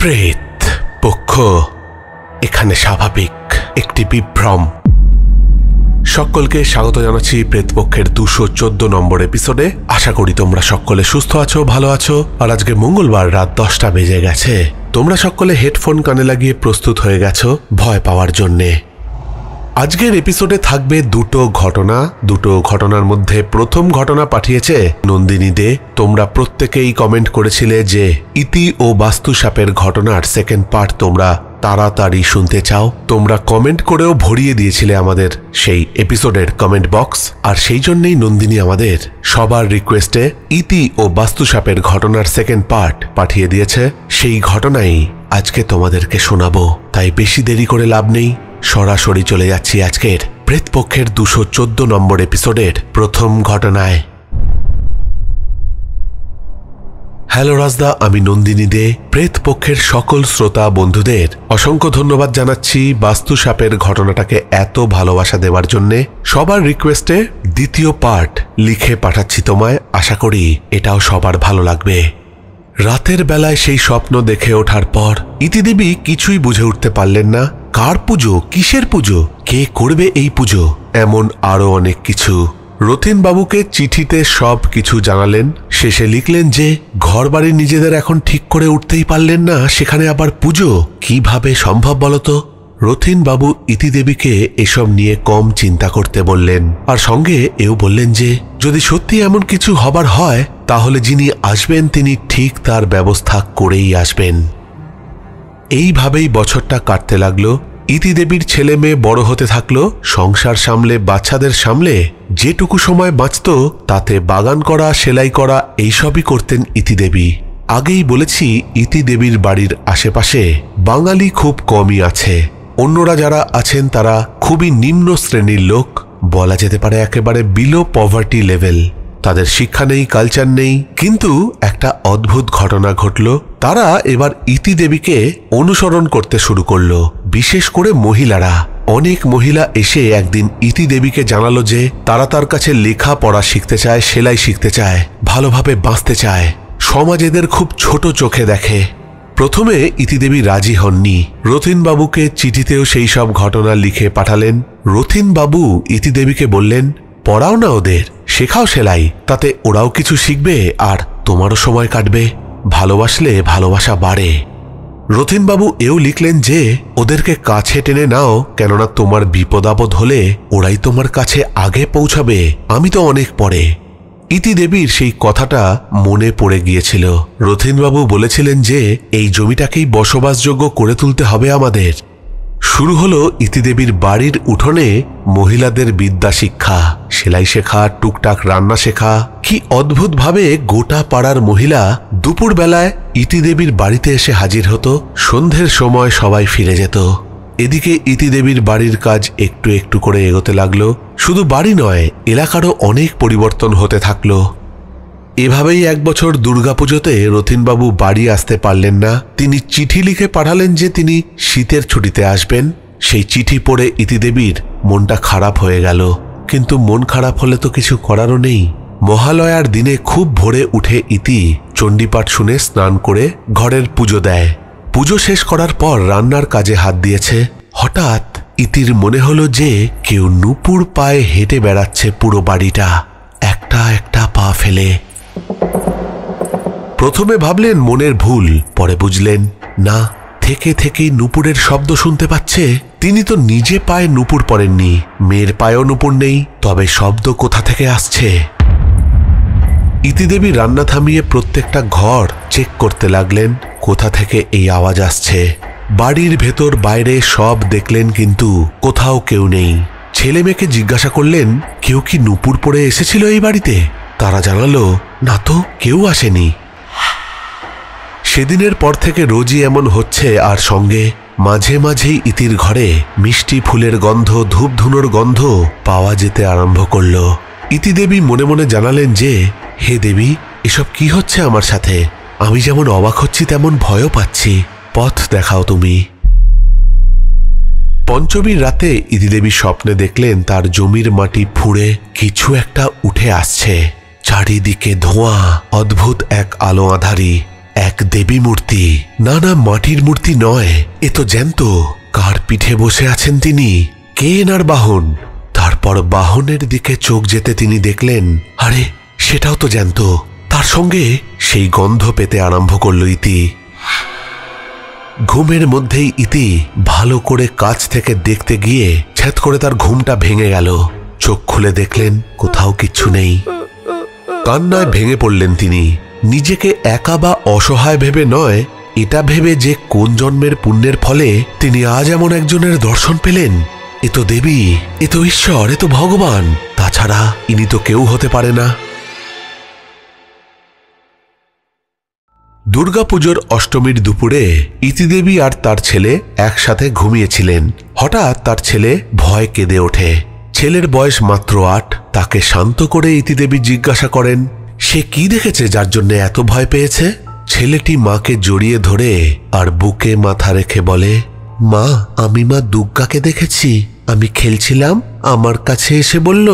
প্রেত পক্ষ এখানে স্বাভাবিক একটি বিভ্রম। সকলকে স্বাগত জানাচ্ছি প্রেতপক্ষের 214 নম্বর এপিসোডে। আশা করি তোমরা সকলে সুস্থ আছো, ভালো আছো। আর আজকে মঙ্গলবার রাত 10টা বেজে গেছে। তোমরা সকলে হেডফোন কানে লাগিয়ে প্রস্তুত হয়ে গেছো ভয় পাওয়ার জন্যে। আজকের এপিসোডে থাকবে দুটো ঘটনার মধ্যে প্রথম ঘটনা পাঠিয়েছে নন্দিনী দে। তোমরা প্রত্যেকেই কমেন্ট করেছিলে যে ইতি ও বাস্তু সাপের ঘটনার সেকেন্ড পার্ট তোমরা তাড়াতাড়ি শুনতে চাও। তোমরা কমেন্ট করেও ভরিয়ে দিয়েছিলে আমাদের সেই এপিসোডের কমেন্ট বক্স। আর সেই জন্যই নন্দিনী আমাদের সবার রিকোয়েস্টে ইতি ও বাস্তু সাপের ঘটনার সেকেন্ড পার্ট পাঠিয়ে দিয়েছে। সেই ঘটনাই আজকে তোমাদেরকে শোনাবো। তাই বেশি দেরি করে লাভ নেই, সরাসরি চলে যাচ্ছি আজকের প্রেতপক্ষের 214 নম্বর এপিসোডের প্রথম ঘটনায়। হ্যালো রাজদা, আমি নন্দিনী দে। প্রেতপক্ষের সকল শ্রোতা বন্ধুদের অসংখ্য ধন্যবাদ জানাচ্ছি বাস্তু সাপের ঘটনাটাকে এত ভালোবাসা দেওয়ার জন্যে। সবার রিকোয়েস্টে দ্বিতীয় পার্ট লিখে পাঠাচ্ছি তোমায়। আশা করি এটাও সবার ভালো লাগবে। রাতের বেলায় সেই স্বপ্ন দেখে ওঠার পর ইতিদেবী কিছুই বুঝে উঠতে পারলেন না। কার পুজো, কিসের পুজো, কে করবে এই পুজো, এমন আরো অনেক কিছু। রথীন বাবুকে চিঠিতে সব কিছু জানালেন। শেষে লিখলেন যে ঘরবাড়ি নিজেদের এখন ঠিক করে উঠতেই পারলেন না, সেখানে আবার পুজো কিভাবে সম্ভব বলতো। রথীন বাবু ইতিদেবীকে এসব নিয়ে কম চিন্তা করতে বললেন। আর সঙ্গে এও বললেন যে যদি সত্যি এমন কিছু হবার হয় তাহলে যিনি আসবেন তিনি ঠিক তার ব্যবস্থা করেই আসবেন। এইভাবেই বছরটা কাটতে লাগলো। ইতিদেবীর ছেলে মেয়ে বড় হতে থাকলো। সংসার সামলে, বাচ্চাদের সামলে যেটুকু সময় বাঁচত তাতে বাগান করা, সেলাই করা এইসবই করতেন ইতিদেবী। আগেই বলেছি ইতিদেবীর বাড়ির আশেপাশে বাঙালি খুব কমই আছে। অন্যরা যারা আছেন তারা খুবই নিম্ন শ্রেণীর লোক, বলা যেতে পারে একেবারে বিলো পভার্টি লেভেল। তাদের শিক্ষা নেই, কালচার নেই। কিন্তু একটা অদ্ভুত ঘটনা ঘটল। তারা এবার ইতিদেবীকে অনুসরণ করতে শুরু করলো, বিশেষ করে মহিলারা। অনেক মহিলা এসে একদিন ইতিদেবীকে জানালো যে তারা তার কাছে লেখা পড়া শিখতে চায়, সেলাই শিখতে চায়, ভালোভাবে বাঁচতে চায়। সমাজ এদের খুব ছোট চোখে দেখে। প্রথমে ইতিদেবী রাজি হননি। রথীন বাবুকে চিঠিতেও সেই সব ঘটনা লিখে পাঠালেন। রথীন বাবু ইতিদেবীকে বললেন, পড়াও না ওদের, শেখাও সেলাই, তাতে ওরাও কিছু শিখবে আর তোমারও সময় কাটবে। ভালোবাসলে ভালোবাসা বাড়ে। রথীনবাবু এও লিখলেন যে ওদেরকে কাছে টেনে নাও, কেননা তোমার বিপদ আপদ হলে ওরাই তোমার কাছে আগে পৌঁছাবে, আমি তো অনেক পরে। ইতিদেবীর সেই কথাটা মনে পড়ে গিয়েছিল। রথীনবাবু বলেছিলেন যে এই জমিটাকেই বসবাসযোগ্য করে তুলতে হবে আমাদের। শুরু হলো ইতিদেবীর বাড়ির উঠোনে মহিলাদের বিদ্যা শিক্ষা, সেলাই শেখা, টুকটাক রান্না শেখা। কি অদ্ভুতভাবে গোটা পাড়ার মহিলা দুপুর বেলায় ইতিদেবীর বাড়িতে এসে হাজির হতো। সন্ধ্যের সময় সবাই ফিরে যেত। এদিকে ইতিদেবীর বাড়ির কাজ একটু একটু করে এগোতে লাগলো। শুধু বাড়ি নয়, এলাকারও অনেক পরিবর্তন হতে থাকলো। এভাবেই এক বছর দুর্গাপুজোতে রথীনবাবু বাড়ি আসতে পারলেন না। তিনি চিঠি লিখে পাঠালেন যে তিনি শীতের ছুটিতে আসবেন। সেই চিঠি পড়ে ইতিদেবীর মনটা খারাপ হয়ে গেল। কিন্তু মন খারাপ হলে তো কিছু করারও নেই। মহালয়ার দিনে খুব ভোরে উঠে ইতি চণ্ডীপাঠ শুনে স্নান করে ঘরের পুজো দেয়। পুজো শেষ করার পর রান্নার কাজে হাত দিয়েছে। হঠাৎ ইতির মনে হলো যে কেউ নুপুর পায়ে হেঁটে বেড়াচ্ছে পুরো বাড়িটা, একটা একটা পা ফেলে। প্রথমে ভাবলেন মনের ভুল, পরে বুঝলেন না, থেকে থেকেই নুপুরের শব্দ শুনতে পাচ্ছে। তিনি তো নিজে পায়ে নুপুর পরেননি, মেয়ের পায়েও নুপুর নেই, তবে শব্দ কোথা থেকে আসছে। ইতিদেবী রান্না থামিয়ে প্রত্যেকটা ঘর চেক করতে লাগলেন কোথা থেকে এই আওয়াজ আসছে। বাড়ির ভেতর বাইরে সব দেখলেন, কিন্তু কোথাও কেউ নেই। ছেলে মেয়েকে জিজ্ঞাসা করলেন, কেউ কি নুপুর পরে এসেছিল এই বাড়িতে? তারা জানালো, না তো, কেউ আসেনি। সেদিনের পর থেকে রোজই এমন হচ্ছে। আর সঙ্গে মাঝে মাঝেই ইতির ঘরে মিষ্টি ফুলের গন্ধ, ধূপধুনোর গন্ধ পাওয়া যেতে আরম্ভ করল। ইতিদেবী মনে মনে জানালেন যে হে দেবী, এসব কি হচ্ছে আমার সাথে? আমি যেমন অবাক হচ্ছি তেমন ভয়ও পাচ্ছি, পথ দেখাও তুমি। পঞ্চমীর রাতে ইতিদেবী স্বপ্নে দেখলেন তার জমির মাটি ফুঁড়ে কিছু একটা উঠে আসছে। চারিদিকে ধোঁয়া, অদ্ভুত এক আলো আঁধারি। এক দেবী মূর্তি। না না, মাটির মূর্তি নয়, এ তো জ্যান্ত। কার পিঠে বসে আছেন তিনি? কে এনার বাহন? তারপর বাহনের দিকে চোখ যেতে তিনি দেখলেন, আরে সেটাও তো জ্যান্ত। তার সঙ্গে সেই গন্ধ পেতে আরম্ভ করল ইতি। ঘুমের মধ্যেই ইতি ভালো করে কাছ থেকে দেখতে গিয়ে ছ্যাঁত করে তার ঘুমটা ভেঙে গেল। চোখ খুলে দেখলেন কোথাও কিচ্ছু নেই। কান্নায় ভেঙে পড়লেন তিনি। নিজেকে একা বা অসহায় ভেবে নয়, এটা ভেবে যে কোন জন্মের পুণ্যের ফলে তিনি আজ এমন একজনের দর্শন পেলেন। এ তো দেবী, এ তো ঈশ্বর, এ তো ভগবান। তাছাড়া ইনি তো কেউ হতে পারে না। দুর্গাপুজোর অষ্টমীর দুপুরে ইতিদেবী আর তার ছেলে একসাথে ঘুমিয়েছিলেন। হঠাৎ তার ছেলে ভয় কেঁদে ওঠে। ছেলের বয়স মাত্র 8। তাকে শান্ত করে ইতিদেবী জিজ্ঞাসা করেন সে কি দেখেছে যার জন্য এত ভয় পেয়েছে। ছেলেটি মাকে জড়িয়ে ধরে আর বুকে মাথা রেখে বলে, মা, আমি মা দুর্গাকে দেখেছি। আমি খেলছিলাম, আমার কাছে এসে বলল,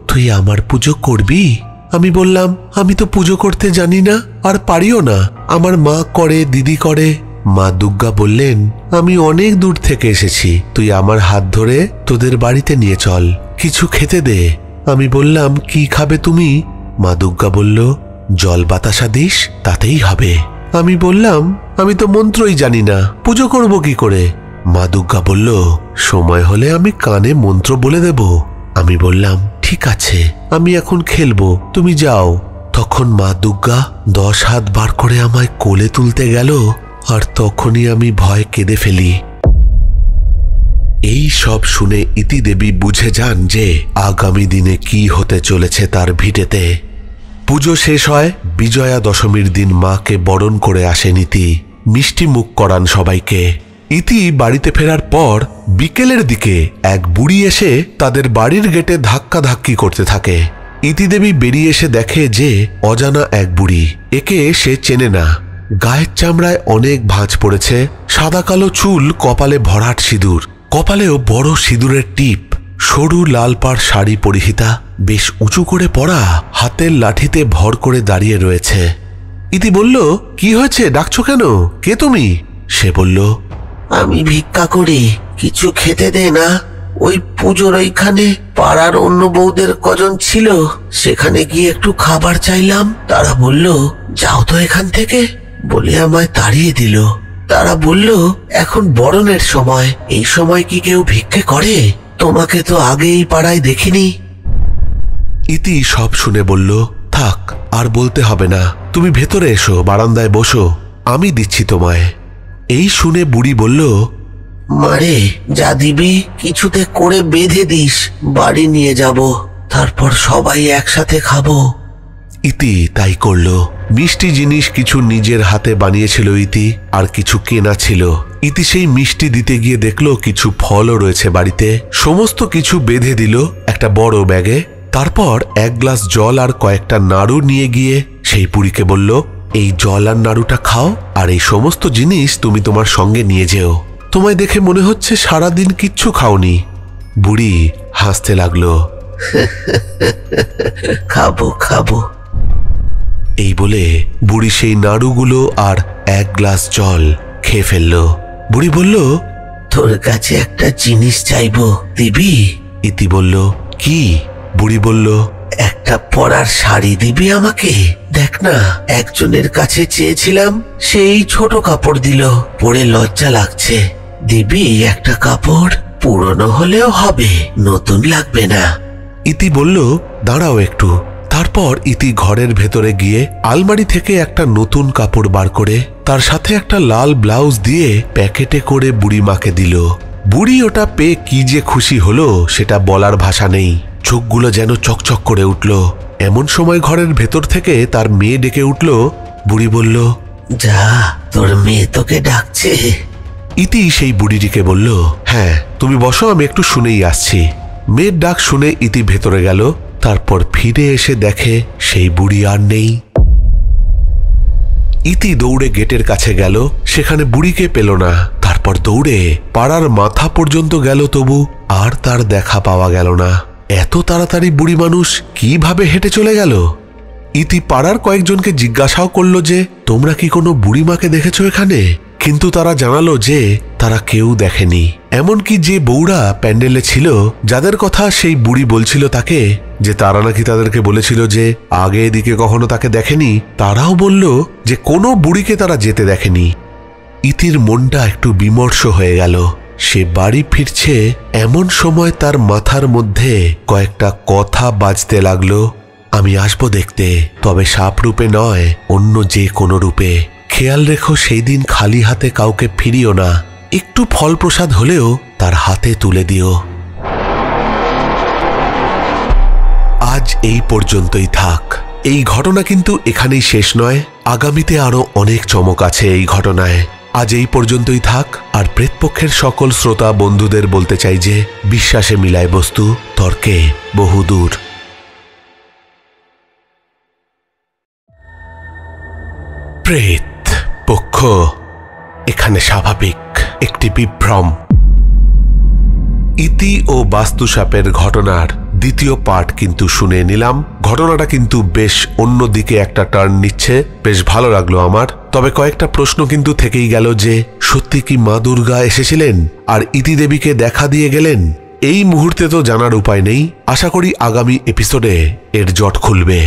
তুই আমার পুজো করবি? আমি বললাম, আমি তো পুজো করতে জানি না, আর পারিও না। আমার মা করে, দিদি করে। মা দুর্গা বললেন, আমি অনেক দূর থেকে এসেছি, তুই আমার হাত ধরে তোদের বাড়িতে নিয়ে চল, কিছু খেতে দে। আমি বললাম, কি খাবে তুমি? মা দুর্গা বলল, জল বাতাসা দিস, তাতেই হবে। আমি বললাম, আমি তো মন্ত্রই জানি না, পুজো করব কি করে? মা দুর্গা বলল, সময় হলে আমি কানে মন্ত্র বলে দেব। আমি বললাম, ঠিক আছে, আমি এখন খেলবো, তুমি যাও। তখন মা দুর্গা 10 হাত বার করে আমায় কোলে তুলতে গেল, আর তখনই আমি ভয় কেঁদে ফেলি। এই সব শুনে ইতিদেবী বুঝে যান যে আগামী দিনে কি হতে চলেছে তার ভিটেতে। পুজো শেষ হয়। বিজয়া দশমীর দিন মাকে বরণ করে আসেন ইতি। মিষ্টি মুখ করান সবাইকে। ইতি বাড়িতে ফেরার পর বিকেলের দিকে এক বুড়ি এসে তাদের বাড়ির গেটে ধাক্কাধাক্কি করতে থাকে। ইতিদেবী বেরিয়ে এসে দেখে যে অজানা এক বুড়ি। একে সে চেনে না। গায়ের চামড়ায় অনেক ভাঁজ পড়েছে, সাদা কালো চুল, কপালে ভরাট সিঁদুর, কপালেও বড় সিঁদুরের টিপ, সরু লাল পাড় শাড়ি পরিহিতা, বেশ উঁচু করে পরা, হাতের লাঠিতে ভর করে দাঁড়িয়ে রয়েছে। ইতি বলল, কি হয়েছে, ডাকছো কেন? কে তুমি? সে বলল, আমি ভিক্ষা করি, কিছু খেতে দে না। ওই পুজোর ওইখানে পাড়ার অন্য বউদের কজন ছিল, সেখানে গিয়ে একটু খাবার চাইলাম। তারা বলল, যাও তো এখান থেকে, বলে আমায় তাড়িয়ে দিল। তারা বলল, এখন বরণের সময়, এই সময় কি কেউ ভিক্ষে করে? তোমাকে তো আগেই পাড়ায় দেখিনি। ইতি সব শুনে বলল, থাক, আর বলতে হবে না, তুমি ভেতরে এসো, বারান্দায় বসো, আমি দিচ্ছি তোমায়। এই শুনে বুড়ি বলল, মারে, যা দিবি কিছুতে করে বেঁধে দিস, বাড়ি নিয়ে যাব, তারপর সবাই একসাথে খাবো। ইতি তাই করল। মিষ্টি জিনিস কিছু নিজের হাতে বানিয়েছিল ইতি, আর কিছু কেনা ছিল। ইতি সেই মিষ্টি দিতে গিয়ে দেখলো কিছু ফলও রয়েছে বাড়িতে। সমস্ত কিছু বেঁধে দিল একটা বড় ব্যাগে। তারপর এক গ্লাস জল আর কয়েকটা নাড়ু নিয়ে গিয়ে সেই বুড়িকে বলল, এই জল আর নাড়ুটা খাও, আর এই সমস্ত জিনিস তুমি তোমার সঙ্গে নিয়ে যেও। তোমায় দেখে মনে হচ্ছে সারাদিন কিচ্ছু খাওনি। বুড়ি হাসতে লাগলো, খাবো খাবো। এই বলে বুড়ি সেই নাড়ুগুলো আর এক গ্লাস জল খেয়ে ফেলল। বুড়ি বলল, তোর কাছে একটা জিনিস চাইবো, দিবি? ইতি বলল, কি? বুড়ি বলল, একটা পরার শাড়ি দিবি আমাকে? দেখ না, একজনের কাছে চেয়েছিলাম, সেই ছোট কাপড় দিল, পরে লজ্জা লাগছে। দিবি একটা কাপড়? পুরনো হলেও হবে, নতুন লাগবে না। ইতি বলল, দাঁড়াও একটু। তারপর ইতি ঘরের ভেতরে গিয়ে আলমারি থেকে একটা নতুন কাপড় বার করে তার সাথে একটা লাল ব্লাউজ দিয়ে প্যাকেটে করে বুড়ি মাকে দিল। বুড়ি ওটা পেয়ে কি যে খুশি হলো সেটা বলার ভাষা নেই। চোখগুলো যেন চকচক করে উঠল। এমন সময় ঘরের ভেতর থেকে তার মেয়ে ডেকে উঠল। বুড়ি বলল, যা, তোর মেয়ে তোকে ডাকছে। ইতি সেই বুড়িটিকে বলল, হ্যাঁ, তুমি বসো, আমি একটু শুনেই আসছি। মেয়ের ডাক শুনে ইতি ভেতরে গেল। তারপর ফিরে এসে দেখে সেই বুড়ি আর নেই। ইতি দৌড়ে গেটের কাছে গেল, সেখানে বুড়িকে পেল না। তারপর দৌড়ে পাড়ার মাথা পর্যন্ত গেল, তবু আর তার দেখা পাওয়া গেল না। এত তাড়াতাড়ি বুড়ি মানুষ কিভাবে হেঁটে চলে গেল? ইতি পাড়ার কয়েকজনকে জিজ্ঞাসাও করল যে তোমরা কি কোনো বুড়িমাকে দেখেছো এখানে? কিন্তু তারা জানালো যে তারা কেউ দেখেনি। এমনকি যে বউরা প্যান্ডেলে ছিল, যাদের কথা সেই বুড়ি বলছিল তাকে, যে তারা নাকি তাদেরকে বলেছিল যে আগে এদিকে কখনো তাকে দেখেনি, তারাও বলল যে কোনো বুড়িকে তারা যেতে দেখেনি। ইতির মনটা একটু বিমর্ষ হয়ে গেল। সে বাড়ি ফিরছে এমন সময় তার মাথার মধ্যে কয়েকটা কথা বাজতে লাগলো। আমি আসবো দেখতে, তবে সাপ রূপে নয়, অন্য যে কোনো রূপে। খেয়াল রেখো সেই দিন খালি হাতে কাউকে ফিরিও না, একটু ফল প্রসাদ হলেও তার হাতে তুলে দিও। আজ এই পর্যন্তই থাক। এই ঘটনা কিন্তু এখানেই শেষ নয়, আগামীতে আরো অনেক চমক আছে এই ঘটনায়। আজ এই পর্যন্তই থাক। আর প্রেতপক্ষের সকল শ্রোতা বন্ধুদের বলতে চাই যে বিশ্বাসে মিলায় বস্তু, তর্কে বহুদূর। প্রেত পক্ষ এখানে স্বাভাবিক একটি বিভ্রম। ইতি ও বাস্তুসাপের ঘটনার দ্বিতীয় পার্ট কিন্তু শুনে নিলাম। ঘটনাটা কিন্তু বেশ অন্যদিকে একটা টার্ন নিচ্ছে, বেশ ভালো লাগলো আমার। তবে কয়েকটা প্রশ্ন কিন্তু থেকেই গেল যে সত্যি কি মা দুর্গা এসেছিলেন আর ইতি দেবীকে দেখা দিয়ে গেলেন? এই মুহূর্তে তো জানার উপায় নেই। আশা করি আগামী এপিসোডে এর জট খুলবে।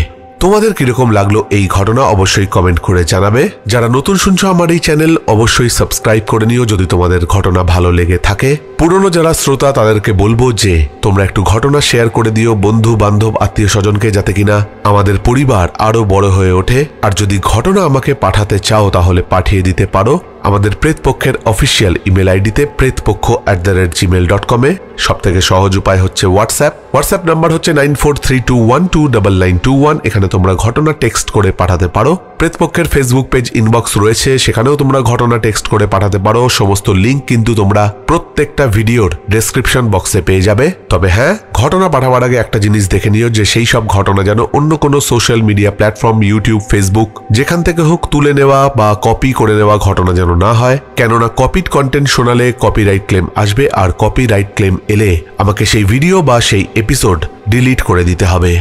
তোমাদের কিরকম লাগলো এই ঘটনা অবশ্যই কমেন্ট করে জানাবে। যারা নতুন শুনছো আমার এই চ্যানেল অবশ্যই সাবস্ক্রাইব করে নিও যদি তোমাদের ঘটনা ভালো লেগে থাকে। পুরনো যারা শ্রোতা তাদেরকে বলবো যে তোমরা একটু ঘটনা শেয়ার করে দিও বন্ধু বান্ধব আত্মীয় স্বজনকে, যাতে কিনা আমাদের পরিবার আরো বড় হয়ে ওঠে। আর যদি ঘটনা আমাকে পাঠাতে চাও তাহলে পাঠিয়ে দিতে পারো আমাদের প্রেতপক্ষের অফিসিয়াল ইমেল আইডিতে pretpokho@gmail.com এ। সব থেকে সহজ উপায় হচ্ছে হোয়াটসঅ্যাপ নাম্বার হচ্ছে 9432129921। এখানে তোমরা ঘটনা টেক্সট করে পাঠাতে পারো। প্রেতপক্ষের ফেসবুক পেজ ইনবক্স রয়েছে, সেখানেও তোমরা ঘটনা টেক্সট করে পাঠাতে পারো। সমস্ত লিঙ্ক কিন্তু তোমরা প্রত্যেকটা ভিডিওর ডেসক্রিপশন বক্সে পেয়ে যাবে। তবে হ্যাঁ, ঘটনা পাঠাবার আগে একটা জিনিস দেখে নিও যে সেই সব ঘটনা যেন অন্য কোনো social media platform, YouTube, Facebook, যেখান থেকে হোক তুলে নেওয়া বা কপি করে নেওয়া ঘটনা যেন না হয়। কেননা কপিড কন্টেন্ট শোনালে কপিরাইট ক্লেম আসবে, আর কপিরাইট ক্লেম এলে আমাকে সেই ভিডিও বা সেই এপিসোড ডিলিট করে দিতে হবে।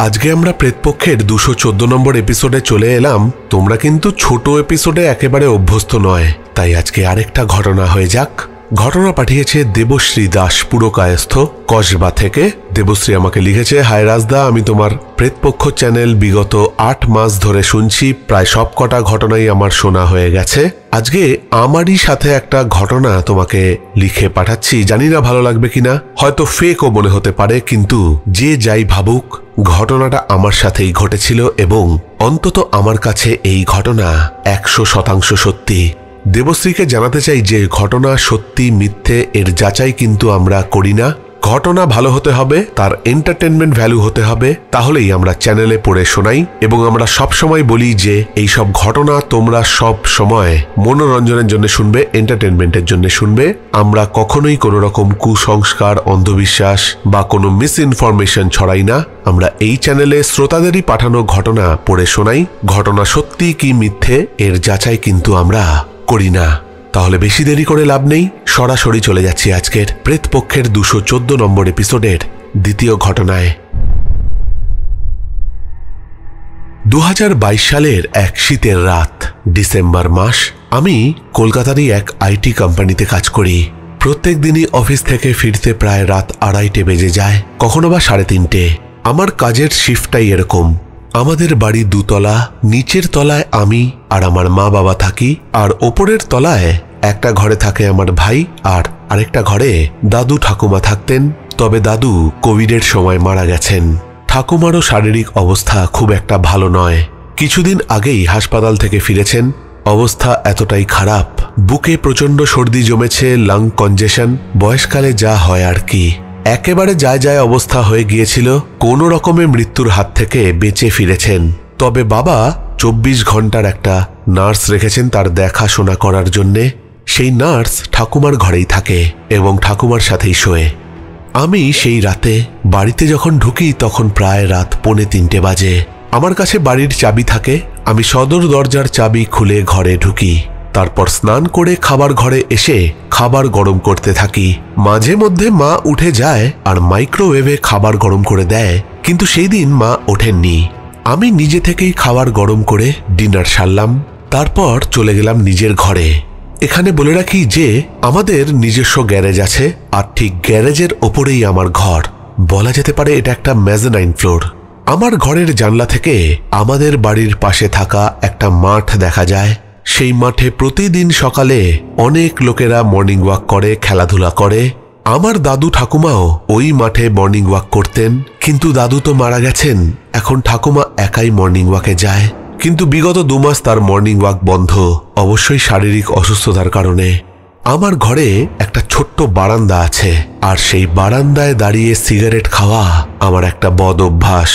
আজকে আমরা প্রেতপক্ষের 214 নম্বর এপিসোডে চলে এলাম। তোমরা কিন্তু ছোট এপিসোডে একেবারে অভ্যস্ত নয়, তাই আজকে আরেকটা ঘটনা হয়ে যাক। ঘটনা পাঠিয়েছে দেবশ্রী দাস, পুরকায়স্থ, কসবা থেকে। দেবশ্রী আমাকে লিখেছে, হাই রাজদা, আমি তোমার প্রেতপক্ষ চ্যানেল বিগত 8 মাস ধরে শুনছি। প্রায় সব কটা ঘটনাই আমার শোনা হয়ে গেছে। আজকে আমারই সাথে একটা ঘটনা তোমাকে লিখে পাঠাচ্ছি। জানি না ভালো লাগবে কিনা, হয়তো ফেকও মনে হতে পারে, কিন্তু যে যাই ভাবুক ঘটনাটা আমার সাথেই ঘটেছিল এবং অন্তত আমার কাছে এই ঘটনা 100% সত্যি। দেবশ্রীকে জানাতে চাই যে ঘটনা সত্যি মিথ্যে এর যাচাই কিন্তু আমরা করি না। ঘটনা ভালো হতে হবে, তার এন্টারটেনমেন্ট ভ্যালু হতে হবে, তাহলেই আমরা চ্যানেলে পড়ে শোনাই। এবং আমরা সব সময় বলি যে এই সব ঘটনা তোমরা সব সময় মনোরঞ্জনের জন্য শুনবে, এন্টারটেনমেন্টের জন্য শুনবে। আমরা কখনোই কোনো রকম কুসংস্কার, অন্ধবিশ্বাস বা কোনো মিস ইনফরমেশন ছড়াই না। আমরা এই চ্যানেলে শ্রোতাদেরই পাঠানো ঘটনা পড়ে শোনাই। ঘটনা সত্যি কি মিথ্যে এর যাচাই কিন্তু আমরা করি না। তাহলে বেশি দেরি করে লাভ নেই, সরাসরি চলে যাচ্ছি আজকের প্রেতপক্ষের 214 নম্বর এপিসোডের দ্বিতীয় ঘটনায়। 2022 সালের এক শীতের রাত, ডিসেম্বর মাস। আমি কলকাতারই এক আইটি কোম্পানিতে কাজ করি। প্রত্যেক দিনই অফিস থেকে ফিরতে প্রায় রাত 2:30 বেজে যায়, কখনো বা 3:30। আমার কাজের শিফটটাই এরকম। আমাদের বাড়ি 2 তলা, নিচের তলায় আমি আর আমার মা বাবা থাকি, আর ওপরের তলায় একটা ঘরে থাকে আমার ভাই, আর আরেকটা ঘরে দাদু ঠাকুমা থাকতেন। তবে দাদু কোভিডের সময় মারা গেছেন। ঠাকুমারও শারীরিক অবস্থা খুব একটা ভালো নয়। কিছুদিন আগেই হাসপাতাল থেকে ফিরেছেন। অবস্থা এতটাই খারাপ, বুকে প্রচন্ড সর্দি জমেছে, লাং কনজেশন, বয়সকালে যা হয় আর কি। একেবারে যায় যায় অবস্থা হয়ে গিয়েছিল। কোনো রকমে মৃত্যুর হাত থেকে বেঁচে ফিরেছেন। তবে বাবা 24 ঘন্টার একটা নার্স রেখেছেন তার দেখাশোনা করার জন্যে। সেই নার্স ঠাকুমার ঘরেই থাকে এবং ঠাকুমার সাথেই শোয়। আমি সেই রাতে বাড়িতে যখন ঢুকি তখন প্রায় রাত 2:45 বাজে। আমার কাছে বাড়ির চাবি থাকে। আমি সদর দরজার চাবি খুলে ঘরে ঢুকি। তারপর স্নান করে খাবার ঘরে এসে খাবার গরম করতে থাকি। মাঝে মধ্যে মা উঠে যায় আর মাইক্রোওয়েভে খাবার গরম করে দেয়, কিন্তু সেই দিন মা ওঠেননি। আমি নিজে থেকেই খাবার গরম করে ডিনার সারলাম। তারপর চলে গেলাম নিজের ঘরে। এখানে বলে রাখি যে আমাদের নিজস্ব গ্যারেজ আছে, আর ঠিক গ্যারেজের ওপরেই আমার ঘর। বলা যেতে পারে এটা একটা মেজানাইন ফ্লোর। আমার ঘরের জানলা থেকে আমাদের বাড়ির পাশে থাকা একটা মাঠ দেখা যায়। সেই মাঠে প্রতিদিন সকালে অনেক লোকেরা মর্নিং ওয়াক করে, খেলাধুলা করে। আমার দাদু ঠাকুমাও ওই মাঠে মর্নিং ওয়াক করতেন, কিন্তু দাদু তো মারা গেছেন। এখন ঠাকুমা একাই মর্নিং ওয়াকে যায়, কিন্তু বিগত 2 মাস তার মর্নিং ওয়াক বন্ধ, অবশ্যই শারীরিক অসুস্থতার কারণে। আমার ঘরে একটা ছোট্ট বারান্দা আছে, আর সেই বারান্দায় দাঁড়িয়ে সিগারেট খাওয়া আমার একটা বদ অভ্যাস।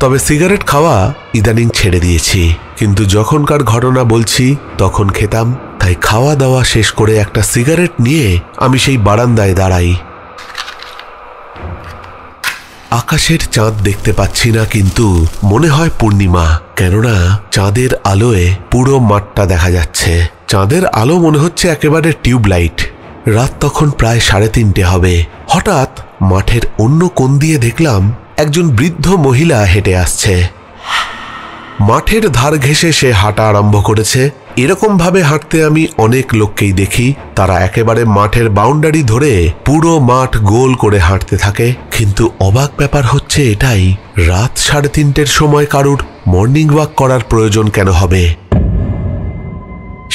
তবে সিগারেট খাওয়া ইদানিং ছেড়ে দিয়েছি, কিন্তু যখনকার ঘটনা বলছি তখন খেতাম। তাই খাওয়া দাওয়া শেষ করে একটা সিগারেট নিয়ে আমি সেই বারান্দায় দাঁড়াই। আকাশের চাঁদ দেখতে পাচ্ছি না, কিন্তু মনে হয় পূর্ণিমা, কেননা চাঁদের আলোয় পুরো মাঠটা দেখা যাচ্ছে। চাঁদের আলো মনে হচ্ছে একেবারে টিউবলাইট। রাত তখন প্রায় 3:30 হবে। হঠাৎ মাঠের অন্য কোণ দিয়ে দেখলাম একজন বৃদ্ধ মহিলা হেঁটে আসছে। মাঠের ধার ঘেঁষে সে হাঁটা আরম্ভ করেছে। এরকম ভাবে হাঁটতে আমি অনেক লোককেই দেখি। তারা একেবারে মাঠের বাউন্ডারি ধরে পুরো মাঠ গোল করে হাঁটতে থাকে। কিন্তু অবাক ব্যাপার হচ্ছে এটাই, রাত 3:30-র সময় কারুর মর্নিং ওয়াক করার প্রয়োজন কেন হবে?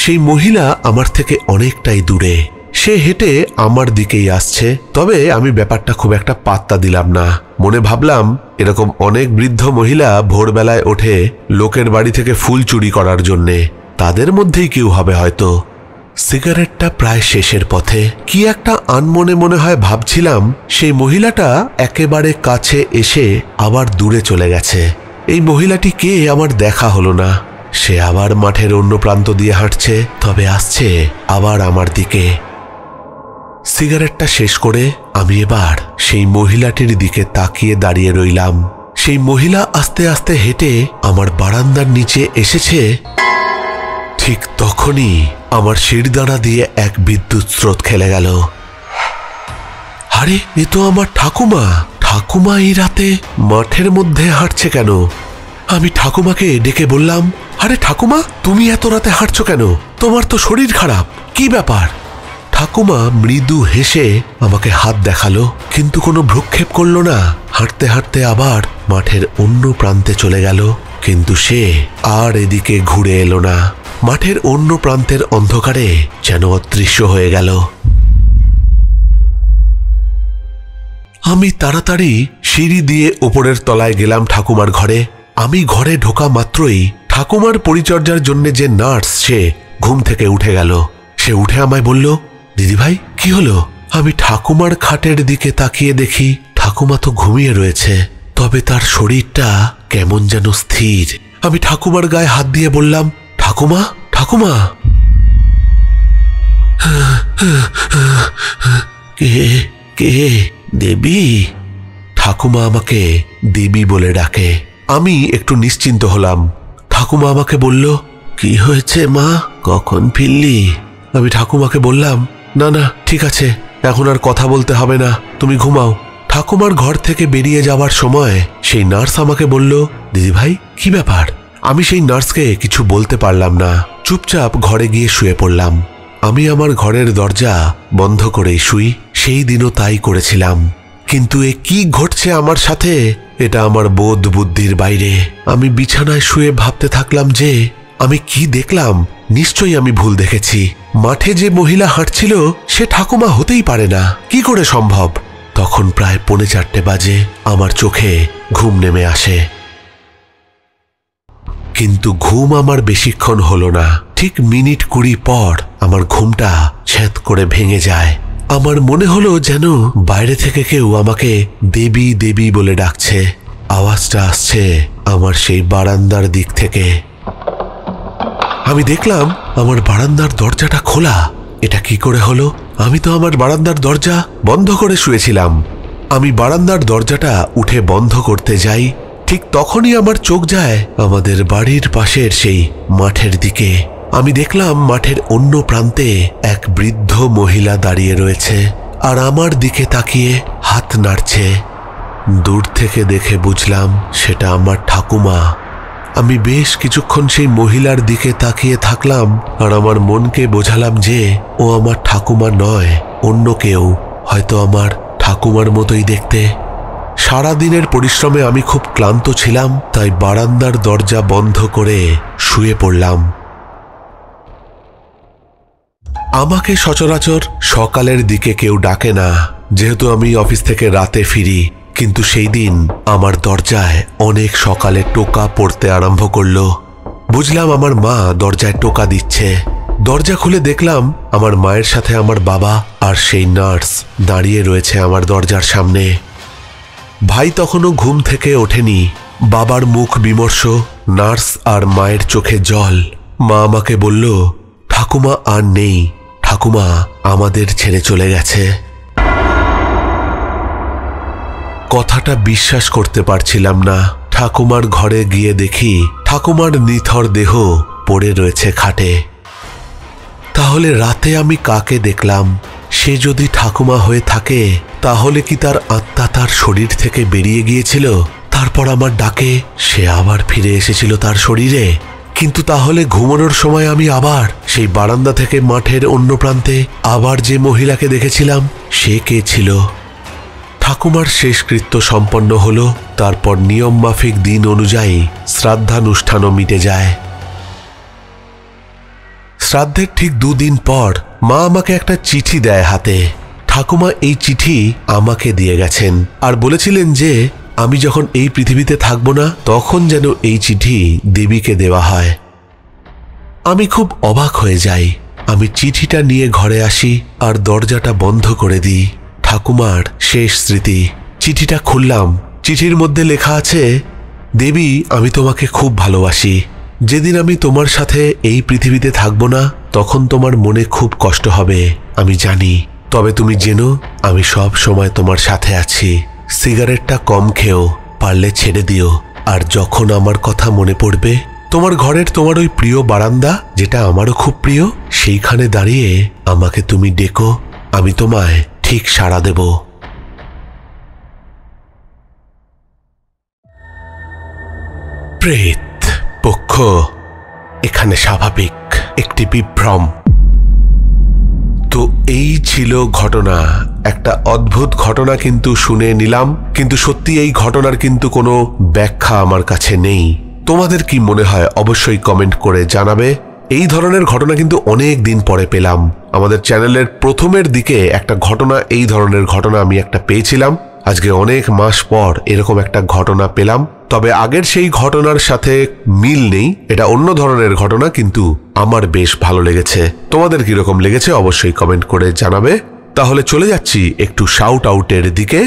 সেই মহিলা আমার থেকে অনেকটাই দূরে। সে হেঁটে আমার দিকেই আসছে, তবে আমি ব্যাপারটা খুব একটা পাত্তা দিলাম না। মনে ভাবলাম এরকম অনেক বৃদ্ধ মহিলা ভোরবেলায় ওঠে লোকের বাড়ি থেকে ফুল চুরি করার জন্যে, তাদের মধ্যেই কেউ হবে হয়তো। সিগারেটটা প্রায় শেষের পথে। কি একটা আনমনে মনে হয় ভাবছিলাম, সেই মহিলাটা একেবারে কাছে এসে আবার দূরে চলে গেছে। এই মহিলাটি কে আমার দেখা হলো না। সে আবার মাঠের অন্য প্রান্ত দিয়ে হাঁটছে, তবে আসছে আবার আমার দিকে। সিগারেটটা শেষ করে আমি এবার সেই মহিলাটির দিকে তাকিয়ে দাঁড়িয়ে রইলাম। সেই মহিলা আস্তে আস্তে হেঁটে আমার বারান্দার নিচে এসেছে। ঠিক তখনই আমার শিরদাঁড়া দিয়ে এক বিদ্যুৎ স্রোত খেলে গেল। আরে, এ তো আমার ঠাকুমা। ঠাকুমা এই রাতে মাঠের মধ্যে হাঁটছে কেন? আমি ঠাকুমাকে ডেকে বললাম, আরে ঠাকুমা, তুমি এত রাতে হাঁটছো কেন? তোমার তো শরীর খারাপ, কি ব্যাপার? ঠাকুমা মৃদু হেসে আমাকে হাত দেখালো, কিন্তু কোনো ভ্রুক্ষেপ করলো না। হাঁটতে হাঁটতে আবার মাঠের অন্য প্রান্তে চলে গেল, কিন্তু সে আর এদিকে ঘুরে এলো না। মাঠের অন্য প্রান্তের অন্ধকারে যেন অদৃশ্য হয়ে গেল। আমি তাড়াতাড়ি সিঁড়ি দিয়ে ওপরের তলায় গেলাম ঠাকুমার ঘরে। আমি ঘরে ঢোকা মাত্রই ঠাকুমার পরিচর্যার জন্য যে নার্স, সে ঘুম থেকে উঠে গেল। সে উঠে আমায় বলল, দিদিভাই, কি হলো? আমি ঠাকুমার খাটের দিকে তাকিয়ে দেখি ঠাকুমা তো ঘুমিয়ে রয়েছে, তবে তার শরীরটা কেমন যেন স্থির। আমি ঠাকুমার গায়ে হাত দিয়ে বললাম, ঠাকুমা, ঠাকুমা। কে কে? দেবী? ঠাকুমা আমাকে দেবী বলে ডাকে। আমি একটু নিশ্চিন্ত হলাম। ঠাকুমা আমাকে বলল, কি হয়েছে মা, কখন ফিরলি? আমি ঠাকুমাকে বললাম, না না, ঠিক আছে, এখন আর কথা বলতে হবে না, তুমি ঘুমাও। ঠাকুমার ঘর থেকে বেরিয়ে যাওয়ার সময় সেই নার্স আমাকে বলল, দিদিভাই, কি ব্যাপার? আমি সেই নার্সকে কিছু বলতে পারলাম না। চুপচাপ ঘরে গিয়ে শুয়ে পড়লাম। আমি আমার ঘরের দরজা বন্ধ করেই শুই। সেই দিনও তাই করেছিলাম। কিন্তু এ কি ঘটছে আমার সাথে, এটা আমার বোধ বুদ্ধির বাইরে। আমি বিছানায় শুয়ে ভাবতে থাকলাম যে আমি কি দেখলাম। নিশ্চয়ই আমি ভুল দেখেছি। মাঠে যে মহিলা হাঁটছিল সে ঠাকুমা হতেই পারে না, কি করে সম্ভব? তখন প্রায় 4:45 বাজে। আমার চোখে ঘুম নেমে আসে, কিন্তু ঘুম আমার বেশিক্ষণ হলো না। ঠিক মিনিট 20 পর আমার ঘুমটা ছ্যাঁত করে ভেঙে যায়। আমার মনে হলো যেন বাইরে থেকে কেউ আমাকে দেবী দেবী বলে ডাকছে। আওয়াজটা আসছে আমার সেই বারান্দার দিক থেকে। আমি দেখলাম আমার বারান্দার দরজাটা খোলা। এটা কি করে হলো? আমি তো আমার বারান্দার দরজা বন্ধ করে শুয়েছিলাম। আমি বারান্দার দরজাটা উঠে বন্ধ করতে যাই, ঠিক তখনই আমার চোখ যায় আমাদের বাড়ির পাশের সেই মাঠের দিকে। আমি দেখলাম মাঠের অন্য প্রান্তে এক বৃদ্ধ মহিলা দাঁড়িয়ে রয়েছে, আর আমার দিকে তাকিয়ে হাত নাড়ছে। দূর থেকে দেখে বুঝলাম সেটা আমার ঠাকুমা। আমি বেশ কিছুক্ষণ সেই মহিলার দিকে তাকিয়ে থাকলাম আর আমার মনকে বোঝালাম যে ও আমার ঠাকুমা নয়, অন্য কেউ, হয়তো আমার ঠাকুমার মতোই দেখতে। সারা দিনের পরিশ্রমে আমি খুব ক্লান্ত ছিলাম, তাই বারান্দার দরজা বন্ধ করে শুয়ে পড়লাম। আমাকে সচরাচর সকালের দিকে কেউ ডাকে না, যেহেতু আমি অফিস থেকে রাতে ফিরি, কিন্তু সেই দিন আমার দরজায় অনেক সকালে টোকা পড়তে আরম্ভ করলো। বুঝলাম আমার মা দরজায় টোকা দিচ্ছে। দরজা খুলে দেখলাম আমার মায়ের সাথে আমার বাবা আর সেই নার্স দাঁড়িয়ে রয়েছে আমার দরজার সামনে। ভাই তখনও ঘুম থেকে ওঠেনি। বাবার মুখ বিমর্ষ, নার্স আর মায়ের চোখে জল। মা আমাকে বলল, ঠাকুমা আর নেই, ঠাকুমা আমাদের ছেড়ে চলে গেছে। কথাটা বিশ্বাস করতে পারছিলাম না। ঠাকুমার ঘরে গিয়ে দেখি ঠাকুমার নিথর দেহ পড়ে রয়েছে খাটে। তাহলে রাতে আমি কাকে দেখলাম? সে যদি ঠাকুমা হয়ে থাকে, তাহলে কি তার আত্মা তার শরীর থেকে বেরিয়ে গিয়েছিল, তারপর আমার ডাকে সে আবার ফিরে এসেছিল তার শরীরে? কিন্তু তাহলে ঘুমানোর সময় আমি আবার সেই বারান্দা থেকে মাঠের অন্য প্রান্তে আবার যে মহিলাকে দেখেছিলাম, সে কে ছিল? ঠাকুমার শেষকৃত্য সম্পন্ন হলো। তারপর নিয়ম মাফিক দিন অনুযায়ী শ্রাদ্ধানুষ্ঠানও মিটে যায়। শ্রাদ্ধের ঠিক 2 দিন পর মা আমাকে একটা চিঠি দেয় হাতে। ঠাকুমা এই চিঠি আমাকে দিয়ে গেছেন আর বলেছিলেন যে আমি যখন এই পৃথিবীতে থাকব না, তখন যেন এই চিঠি দেবীকে দেওয়া হয়। আমি খুব অবাক হয়ে যাই। আমি চিঠিটা নিয়ে ঘরে আসি আর দরজাটা বন্ধ করে দিই। ঠাকুমার শেষ স্মৃতি। চিঠিটা খুললাম। চিঠির মধ্যে লেখা আছে, দেবী, আমি তোমাকে খুব ভালোবাসি। যেদিন আমি তোমার সাথে এই পৃথিবীতে থাকব না, তখন তোমার মনে খুব কষ্ট হবে, আমি জানি। তবে তুমি জেনো, আমি সব সময় তোমার সাথে আছি। সিগারেটটা কম খেও, পারলে ছেড়ে দিও। আর যখন আমার কথা মনে পড়বে, তোমার ঘরের তোমার ওই প্রিয় বারান্দা, যেটা আমারও খুব প্রিয়, সেইখানে দাঁড়িয়ে আমাকে তুমি ডেকো, আমি তোমায় ঠিক সাড়া দেব। প্রেত পক্ষ এখানে স্বাভাবিক একটি বিভ্রম। তো এই ছিল ঘটনা, একটা অদ্ভুত ঘটনা কিন্তু শুনে নিলাম। কিন্তু সত্যি এই ঘটনার কিন্তু কোনো ব্যাখ্যা আমার কাছে নেই। তোমাদের কি মনে হয় অবশ্যই কমেন্ট করে জানাবে। এই ধরনের ঘটনা কিন্তু অনেক দিন পরে পেলাম। আমাদের চ্যানেলের প্রথমের দিকে একটা ঘটনা, এই ধরনের ঘটনা আমি একটা পেয়েছিলাম। আজকে অনেক মাস পর এরকম একটা ঘটনা পেলাম। তবে আগের সেই ঘটনার সাথে মিল নেই, এটা অন্য ধরনের ঘটনা, কিন্তু আমার বেশ ভালো লেগেছে। তোমাদের কিরকম লেগেছে অবশ্যই কমেন্ট করে জানাবে। তাহলে চলে যাচ্ছি একটু শাউট আউটের দিকে।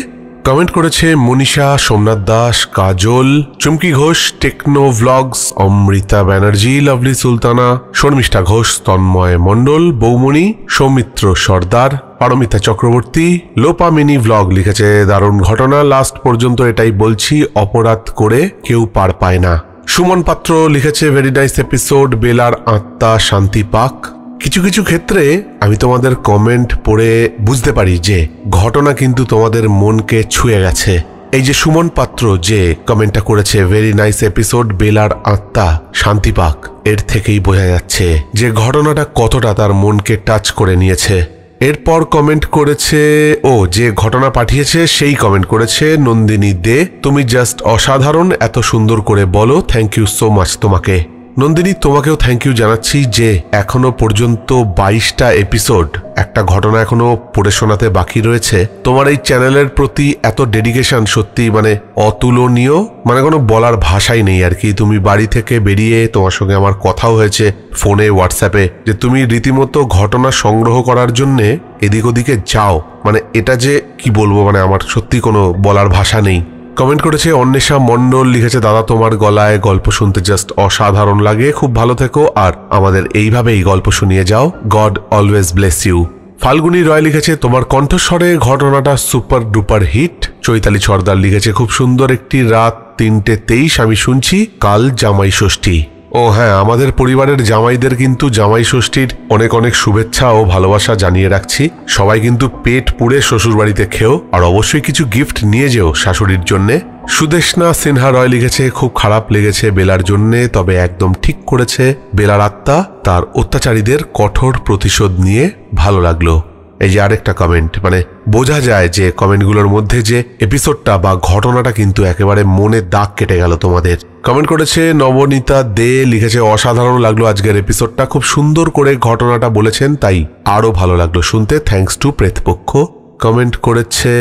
কমেন্ট করেছে Manisha, Somnath Das, Kajal, Chumki Ghosh, techno vlogs, Amrita Banerjee, Lovely Sultana, Sharmistha Ghosh, Tanmoy Mondal, বৌমণি, সৌমিত্র সর্দার, পারমিতা চক্রবর্তী, লোপা মিনি ভ্লগ লিখেছে, দারুণ ঘটনা, লাস্ট পর্যন্ত এটাই বলছি, অপরাধ করে কেউ পার পায় না। সুমন পাত্র লিখেছে, ভেরি নাইস এপিসোড, বেলার আত্মা শান্তি পাক। কিছু কিছু ক্ষেত্রে আমি তোমাদের কমেন্ট পড়ে বুঝতে পারি যে ঘটনা কিন্তু তোমাদের মনকে ছুঁয়ে গেছে। এই যে সুমন পাত্র যে কমেন্টটা করেছে, ভেরি নাইস এপিসোড, বেলার আত্মা শান্তি পাক, এর থেকেই বোঝা যাচ্ছে যে ঘটনাটা কতটা তার মনকে টাচ করে নিয়েছে। এরপর কমেন্ট করেছে, যে ঘটনা পাঠিয়েছে সেই কমেন্ট করেছে নন্দিনী দে, তুমি জাস্ট অসাধারণ, এত সুন্দর করে বলো, থ্যাংক ইউ সো মাচ তোমাকে। নন্দিনী, তোমাকেও থ্যাংক ইউ জানাচ্ছি যে এখনো পর্যন্ত 22টা এপিসোড, একটা ঘটনা এখনো পড়ে শোনাতে বাকি রয়েছে। তোমার এই চ্যানেলের প্রতি এত ডেডিকেশন সত্যি মানে অতুলনীয়, মানে কোনো বলার ভাষাই নেই আর কি। তুমি বাড়ি থেকে বেরিয়ে, তোমার সঙ্গে আমার কথাও হয়েছে ফোনে, হোয়াটসঅ্যাপে, যে তুমি রীতিমতো ঘটনা সংগ্রহ করার জন্যে এদিক ওদিকে যাও, মানে এটা যে কি বলবো, মানে আমার সত্যি কোনো বলার ভাষা নেই। কমেন্ট করেছে অন্বেষা মণ্ডল, লিখেছে, দাদা তোমার গলায় গল্প শুনতে জাস্ট অসাধারণ লাগে, খুব ভালো থেকো আর আমাদের এইভাবেই গল্প শুনিয়ে যাও, God always bless you. Falguni Roy লিখেছে, তোমার কণ্ঠস্বরে ঘটনাটা super duper hit. Chaitali Sardar লিখেছে, খুব সুন্দর একটি রাত, 3:23 আমি শুনছি, কাল জামাই ষষ্ঠী। ও হ্যাঁ, আমাদের পরিবারের জামাইদের কিন্তু জামাই ষষ্ঠীর অনেক অনেক শুভেচ্ছা ও ভালোবাসা জানিয়ে রাখছি। সবাই কিন্তু পেট পুড়ে শ্বশুরবাড়িতে খেও, আর অবশ্যই কিছু গিফট নিয়ে যেও শাশুড়ির জন্যে। সুদেশনা সিনহা রয় লিখেছে, খুব খারাপ লেগেছে বেলার জন্যে, তবে একদম ঠিক করেছে বেলার আত্মা তার অত্যাচারীদের কঠোর প্রতিশোধ নিয়ে, ভালো লাগলো। এই যে আরেকটা কমেন্ট, মানে বোঝা যায় যে কমেন্টগুলোর মধ্যে যে এপিসোডটা বা ঘটনাটা কিন্তু একেবারে মনে দাগ কেটে গেল তোমাদের। কমেন্ট করেছে নবনীতা দে, লিখেছে অসাধারণ লাগলো আজকের এপিসোডটা, খুব সুন্দর করে ঘটনাটা বলেছেন, তাই আরো ভালো লাগলো শুনতে, থ্যাঙ্কস টু প্রেতপক্ষ। কমেন্ট করেছে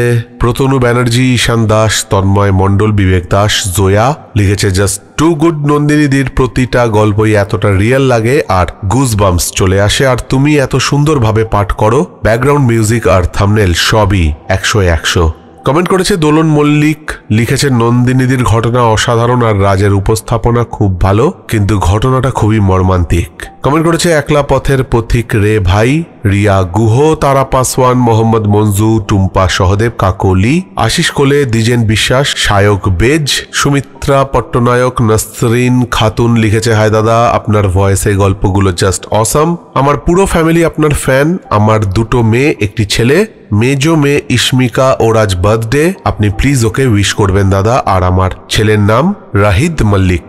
প্রতনু ব্যানার্জি, ঈশান দাস, তন্ময় মণ্ডল, বিবেক দাস, জোয়া, লিখেছে জাস্ট টু গুড। নন্দিনীদির প্রতিটা গল্পই এতটা রিয়েল লাগে আর গুজ বাম্পস চলে আসে, আর তুমি এত সুন্দরভাবে পাঠ করো, ব্যাকগ্রাউন্ড মিউজিক আর থাম্বনেল সবই 100/100। কমেন্ট করেছে দোলন মল্লিক, লিখেছে নন্দিনীদির ঘটনা অসাধারণ আর রাজের উপস্থাপনা খুব ভালো, কিন্তু ঘটনাটা খুবই মর্মান্তিক। কমেন্ট করেছে একলা পথের পথিক রে ভাই, রিয়া গুহ, তারা পাসওয়ান, মোহাম্মদ মঞ্জু, টুম্পা সহদেব, কাকলি, আশিস কোলে, দ্বিজেন বিশ্বাস, সায়ক বেজ, সুমিত্রা পট্টনায়ক, নসরিন খাতুন লিখেছে হাই দাদা, আপনার ভয়েসে গল্পগুলো জাস্ট অসাম, আমার পুরো ফ্যামিলি আপনার ফ্যান, আমার দুটো মেয়ে একটি ছেলে, মেজো মেয়ে ইস্মিকা, ওর আজ বার্থডে, আপনি প্লিজ ওকে উইশ করবেন দাদা, আর আমার ছেলের নাম রাহিদ মল্লিক।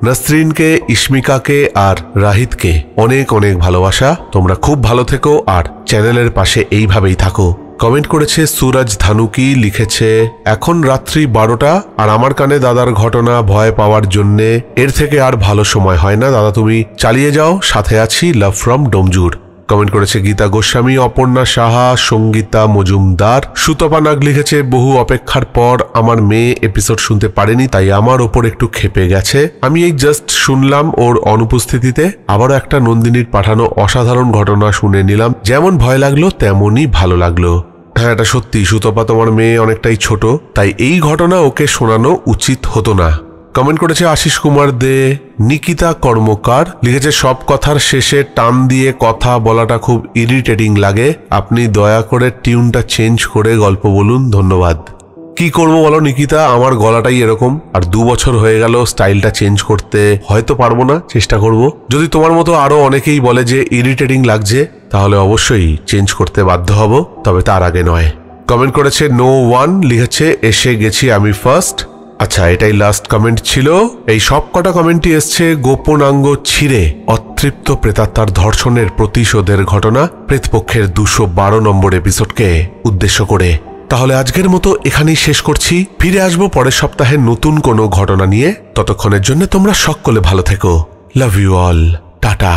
নসরিনকে, ইস্মিকাকে আর রাহিদকে অনেক অনেক ভালোবাসা, তোমরা খুব ভালো থেকো আর চ্যানেলের পাশে এইভাবেই থাকো। কমেন্ট করেছে সুরজ ধানুকি, লিখেছে এখন রাত্রি 12টা আর আমার কানে দাদার ঘটনা, ভয় পাওয়ার জন্যে এর থেকে আর ভালো সময় হয় না দাদা, তুমি চালিয়ে যাও, সাথে আছি, লাভ ফ্রম ডোমজুর। কমেন্ট করেছে গীতা গোস্বামী, অপর্ণা সাহা, সঙ্গীতা মজুমদার, সুতপা নাগ, লিখেছে বহু অপেক্ষার পর আমার মেয়ে এপিসোড শুনতে পারেনি, তাই আমার ওপর একটু ক্ষেপে গেছে, আমি এই জাস্ট শুনলাম ওর অনুপস্থিতিতে, আবারও একটা নন্দিনীর পাঠানো অসাধারণ ঘটনা শুনে নিলাম, যেমন ভয় লাগলো তেমনই ভালো লাগলো। হ্যাঁ, এটা সত্যি, সুতপা তোমার মেয়ে অনেকটাই ছোট, তাই এই ঘটনা ওকে শোনানো উচিত হতো না। কমেন্ট করেছে আশিস কুমার দে, নিকিতা কর্মকার, লিখেছে সব কথার শেষে টান দিয়ে কথা বলাটা খুব ইরিটেটিং লাগে, আপনি দয়া করে টিউনটা চেঞ্জ করে গল্প বলুন, ধন্যবাদ। কি করবো বলো নিকিতা, আমার গলাটাই এরকম, আর 2 বছর হয়ে গেল স্টাইলটা চেঞ্জ করতে হয়তো পারবো না, চেষ্টা করব। যদি তোমার মতো আরো অনেকেই বলে যে ইরিটেটিং লাগছে, তাহলে অবশ্যই চেঞ্জ করতে বাধ্য হব, তবে তার আগে নয়। কমেন্ট করেছে নো ওয়ান, লিখেছে এসে গেছি আমি ফার্স্ট। আচ্ছা, এটাই লাস্ট কমেন্ট ছিল। এই সব কটা কমেন্টই এসছে গোপনাঙ্গ ছিঁড়ে অতৃপ্ত প্রেতাত্মার ধর্ষণের প্রতিশোধের ঘটনা প্রেতপক্ষের 212 নম্বর এপিসোডকে উদ্দেশ্য করে। তাহলে আজকের মতো এখানেই শেষ করছি, ফিরে আসবো পরের সপ্তাহে নতুন কোনো ঘটনা নিয়ে, ততক্ষণের জন্য তোমরা সকলে ভালো থেকো, লাভ ইউ অল, টাটা।